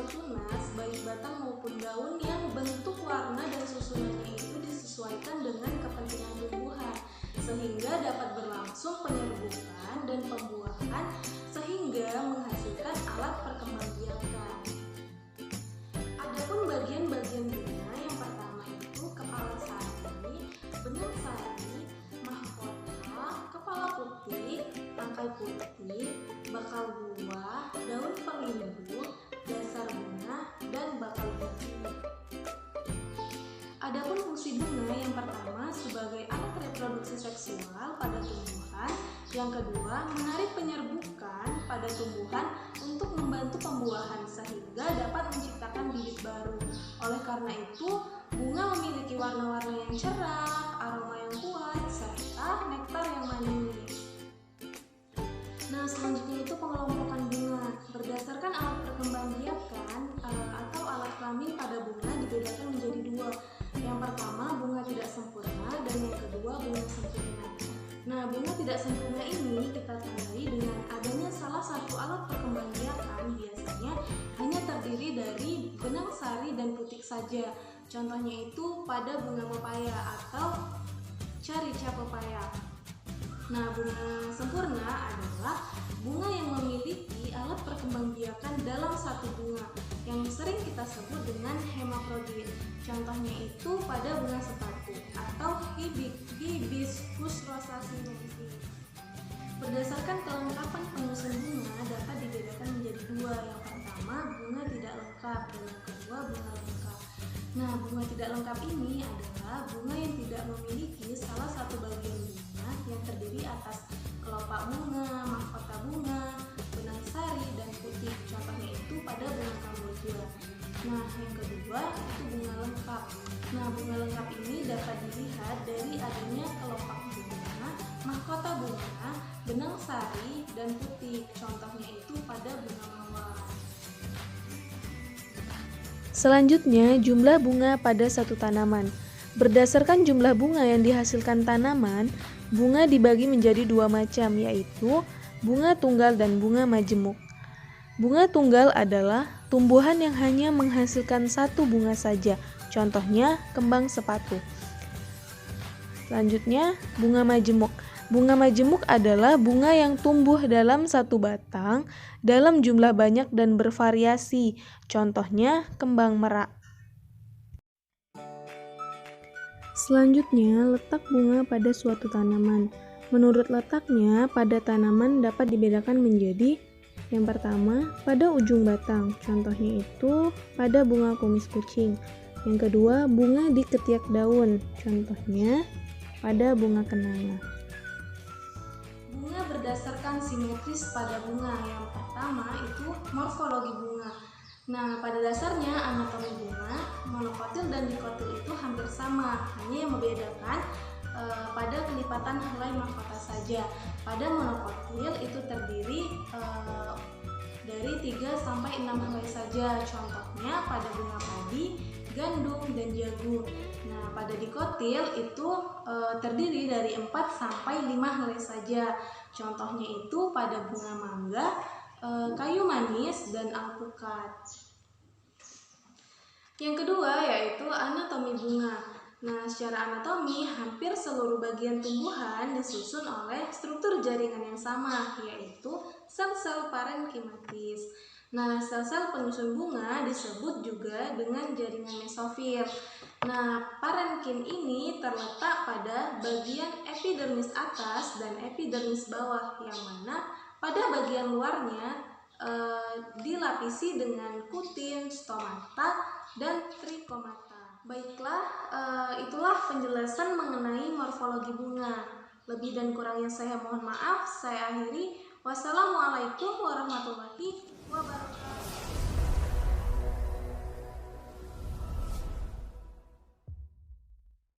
atau tunas, baik batang maupun daun yang bentuk, warna, dan susunannya itu disesuaikan dengan kepentingan tumbuhan, sehingga dapat berlangsung penyerbukan dan pembuahan sehingga menghasilkan alat perkembangbiakan. Adapun bagian-bagian bunga, yang pertama itu kepala sari, benang sari, mahkota, kepala putih, tangkai putih, bakal buah, daun pelindung, dasar bunga, dan bakal bunga. Adapun fungsi bunga, yang pertama sebagai alat reproduksi seksual pada tumbuhan, yang kedua menarik penyerbukan pada tumbuhan untuk membantu pembuahan sehingga dapat menciptakan bibit baru. Oleh karena itu, bunga memiliki warna-warna yang cerah, aroma yang kuat, serta nektar yang manis. Nah, selanjutnya itu pengelompokan bunga. Berdasarkan alat perkembangbiakan atau alat kelamin pada bunga dibedakan menjadi dua. Yang pertama, bunga tidak sempurna, dan yang kedua, bunga sempurna. Nah, bunga tidak sempurna ini kita tandai dengan adanya salah satu alat perkembangbiakan, biasanya hanya terdiri dari benang sari dan putik saja. Contohnya itu pada bunga pepaya atau carica pepaya. Nah, bunga sempurna adalah bunga yang memiliki alat perkembangbiakan dalam satu bunga yang sering kita sebut dengan hemafrodit. Contohnya itu pada bunga sepatu atau Hibiscus rosaceae. Berdasarkan kelengkapan penyusun bunga dapat dibedakan menjadi dua. Yang pertama, bunga tidak lengkap, dan yang kedua, bunga lengkap. Nah, bunga tidak lengkap ini adalah bunga yang tidak memiliki salah satu bagian bunga yang terdiri atas kelopak bunga, mahkota bunga, benang sari, dan putih. Contohnya itu pada bunga kamboja. Nah, yang kedua itu bunga lengkap. Nah, bunga lengkap ini dapat dilihat dari adanya kelopak bunga, mahkota bunga, benang sari, dan putih. Contohnya itu pada bunga mawar. Selanjutnya, jumlah bunga pada satu tanaman. Berdasarkan jumlah bunga yang dihasilkan tanaman, bunga dibagi menjadi dua macam, yaitu bunga tunggal dan bunga majemuk. Bunga tunggal adalah tumbuhan yang hanya menghasilkan satu bunga saja, contohnya kembang sepatu. Selanjutnya, bunga majemuk. Bunga majemuk adalah bunga yang tumbuh dalam satu batang dalam jumlah banyak dan bervariasi, contohnya kembang merak. Selanjutnya, letak bunga pada suatu tanaman. Menurut letaknya, pada tanaman dapat dibedakan menjadi: yang pertama, pada ujung batang, contohnya itu pada bunga kumis kucing. Yang kedua, bunga di ketiak daun, contohnya pada bunga kenanga. Bunga berdasarkan simetris pada bunga. Yang pertama itu morfologi bunga. Nah, pada dasarnya anatomi bunga, monokotil dan dikotil itu hampir sama, hanya yang membedakan pada kelipatan helai mahkota saja. Pada monokotil itu terdiri dari 3-6 helai saja, contohnya pada bunga padi, gandum, dan jagung. Nah, pada dikotil itu terdiri dari 4-5 helai saja, contohnya itu pada bunga mangga, kayu manis, dan alpukat. Yang kedua yaitu anatomi bunga. Nah, secara anatomi hampir seluruh bagian tumbuhan disusun oleh struktur jaringan yang sama, yaitu sel-sel parenkimatis. Nah, sel-sel penyusun bunga disebut juga dengan jaringan mesofil. Nah, parenkim ini terletak pada bagian epidermis atas dan epidermis bawah, yang mana pada bagian luarnya dilapisi dengan kutin, stomata, dan trikomata. Baiklah, itulah penjelasan mengenai morfologi bunga. Lebih dan kurangnya saya mohon maaf. Saya akhiri. Wassalamualaikum warahmatullahi wabarakatuh.